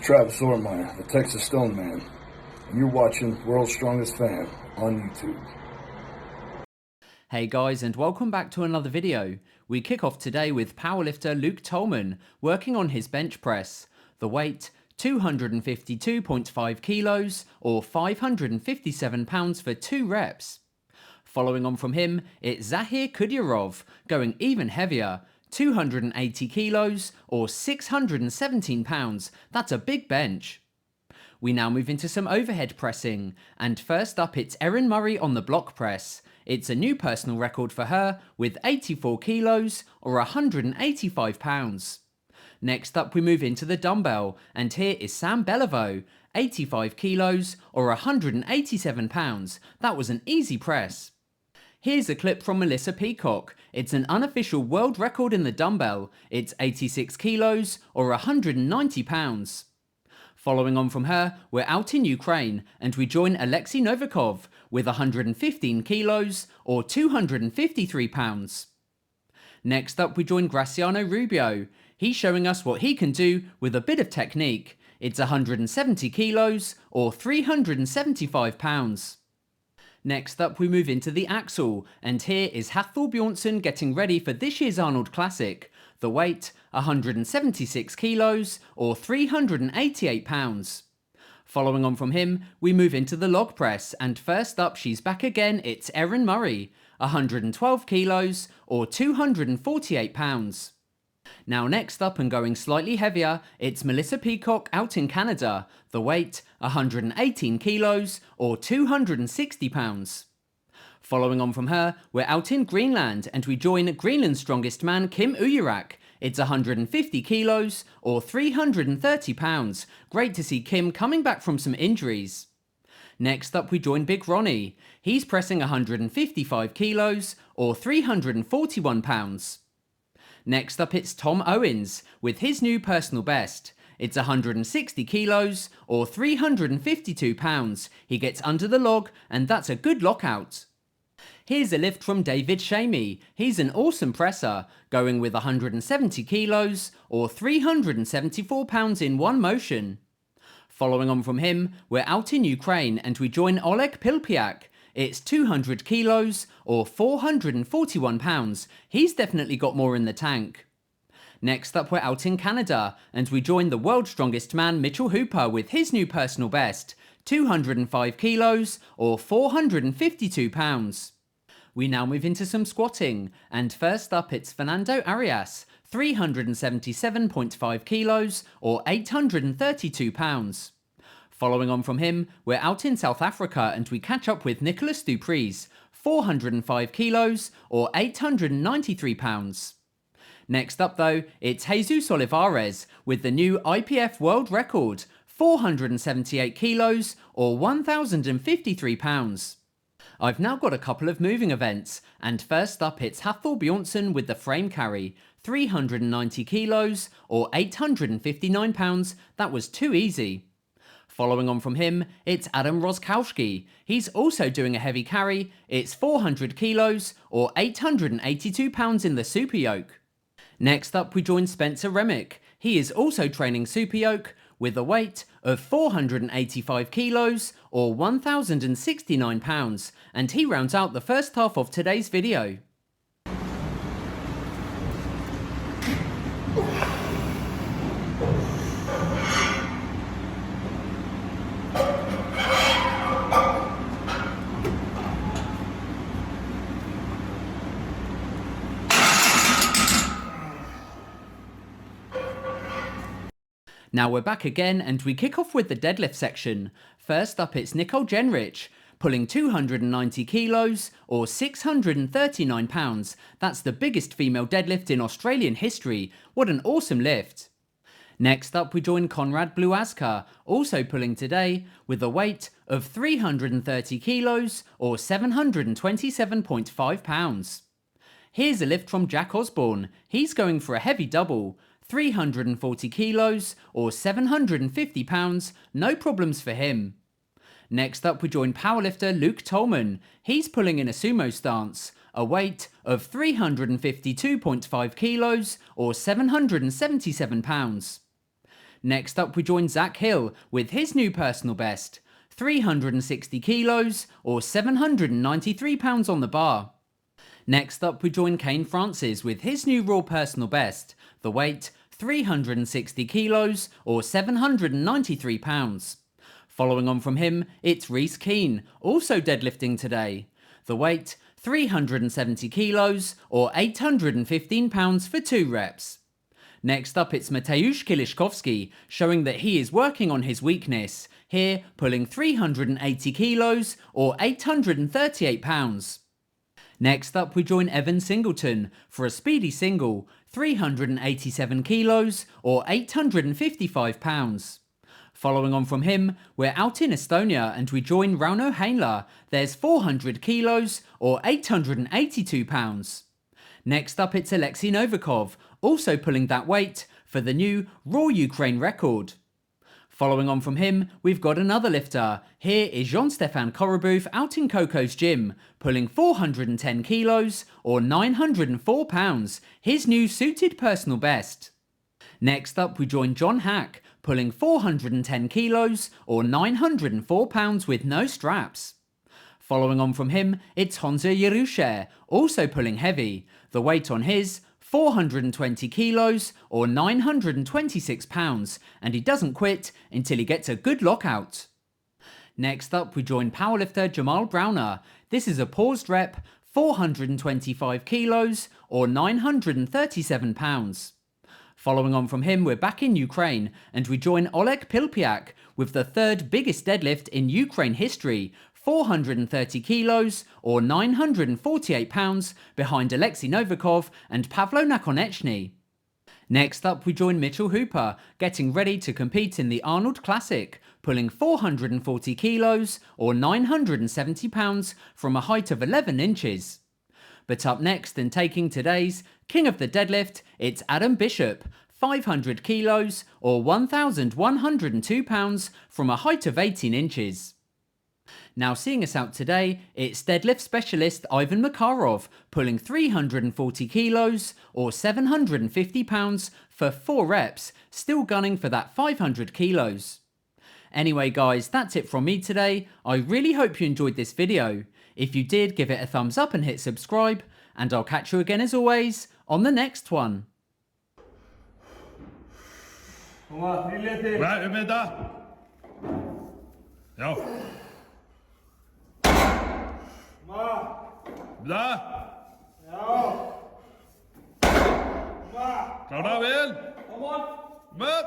Travis Ormeyer, the Texas Strongman, and you're watching World's Strongest Fan on YouTube. Hey guys, and welcome back to another video. We kick off today with powerlifter Luke Tolman working on his bench press. The weight, 252.5 kilos or 557 pounds for 2 reps. Following on from him, it's Zahir Kudyarov going even heavier, 280 kilos or 617 pounds. That's a big bench. We now move into some overhead pressing, and first up it's Erin Murray on the block press. It's a new personal record for her with 84 kilos or 185 pounds. Next up we move into the dumbbell, and here is Sam Beliveau, 85 kilos or 187 pounds. That was an easy press. Here's a clip from Melissa Peacock. It's an unofficial world record in the dumbbell. It's 86 kilos or 190 pounds. Following on from her, we're out in Ukraine and we join Oleksii Novikov with 115 kilos or 253 pounds. Next up we join Graciano Rubio. He's showing us what he can do with a bit of technique. It's 170 kilos or 375 pounds. Next up we move into the axle, and here is Hafthor Bjornsson getting ready for this year's Arnold Classic. The weight, 176 kilos or 388 pounds. Following on from him, we move into the log press, and first up she's back again, it's Erin Murray, 112 kilos or 248 pounds. Now next up and going slightly heavier, it's Melissa Peacock out in Canada. The weight, 118 kilos or 260 pounds. Following on from her, we're out in Greenland and we join Greenland's strongest man Kim Uyarak. It's 150 kilos or 330 pounds. Great to see Kim coming back from some injuries. Next up we join Big Ronnie. He's pressing 155 kilos or 341 pounds. Next up it's Tom Owens with his new personal best. It's 160 kilos or 352 pounds. He gets under the log and that's a good lockout. Here's a lift from David Shamey. He's an awesome presser, going with 170 kilos or 374 pounds in one motion. Following on from him, we're out in Ukraine and we join Oleg Pilpiak. It's 200 kilos or 441 pounds. He's definitely got more in the tank. Next up we're out in Canada and we join the world's strongest man Mitchell Hooper with his new personal best, 205 kilos or 452 pounds. We now move into some squatting, and first up it's Fernando Arias, 377.5 kilos or 832 pounds. Following on from him, we're out in South Africa and we catch up with Nicolaas du Preez, 405 kilos or 893 pounds. Next up though, it's Jesus Olivares with the new IPF world record, 478 kilos or 1053 pounds. I've now got a couple of moving events, and first up it's Hafthor Bjornsson with the frame carry, 390 kilos or 859 pounds. That was too easy. Following on from him, it's Adam Roskowski. He's also doing a heavy carry. It's 400 kilos or 882 pounds in the super yoke. Next up we join Spencer Remick. He is also training super yoke with a weight of 485 kilos or 1069 pounds, and he rounds out the first half of today's video. Now we're back again and we kick off with the deadlift section. First up it's Nicole Jenrich, pulling 290 kilos or 639 pounds. That's the biggest female deadlift in Australian history. What an awesome lift. Next up we join Konrad Bluazka, also pulling today with a weight of 330 kilos or 727.5 pounds. Here's a lift from Jack Osborne. He's going for a heavy double, 340 kilos or 750 pounds, no problems for him. Next up we join powerlifter Luke Tolman. He's pulling in a sumo stance, a weight of 352.5 kilos or 777 pounds. Next up we join Zach Hill with his new personal best, 360 kilos or 793 pounds on the bar. Next up we join Kane Francis with his new raw personal best, the weight 360 kilos or 793 pounds. Following on from him, it's Reece Keane, also deadlifting today. The weight 370 kilos or 815 pounds for 2 reps. Next up it's Mateusz Kieliszkowski, showing that he is working on his weakness, here pulling 380 kilos or 838 pounds. Next up we join Evan Singleton for a speedy single, 387 kilos or 855 pounds. Following on from him, we're out in Estonia and we join Rauno Heinla. There's 400 kilos or 882 pounds. Next up it's Oleksii Novikov, also pulling that weight for the new Raw Ukraine record. Following on from him, we've got another lifter. Here is Jean-Stefan Korobouf out in Coco's gym, pulling 410 kilos or 904 pounds, his new suited personal best. Next up we join John Haack, pulling 410 kilos or 904 pounds with no straps. Following on from him, it's Honza Yerusher, also pulling heavy. The weight on his, 420 kilos or 926 pounds, and he doesn't quit until he gets a good lockout. Next up we join powerlifter Jamal Browner. This is a paused rep, 425 kilos or 937 pounds. Following on from him, we're back in Ukraine and we join Oleg Pilpiak with the third biggest deadlift in Ukraine history, 430 kilos or 948 pounds, behind Oleksii Novikov and Pavlo Nakonechny. Next up we join Mitchell Hooper, getting ready to compete in the Arnold Classic, pulling 440 kilos or 970 pounds from a height of 11 inches. But up next and taking today's King of the Deadlift, it's Adam Bishop, 500 kilos or 1,102 pounds from a height of 18 inches. Now seeing us out today, it's deadlift specialist Ivan Makarov, pulling 340 kilos or 750 pounds for 4 reps, still gunning for that 500 kilos. Anyway guys, that's it from me today. I really hope you enjoyed this video. If you did, give it a thumbs up and hit subscribe, and I'll catch you again as always on the next one. Right, we made that. Ja. Bra. Ja. Klar da, vel? Kom on. Møt.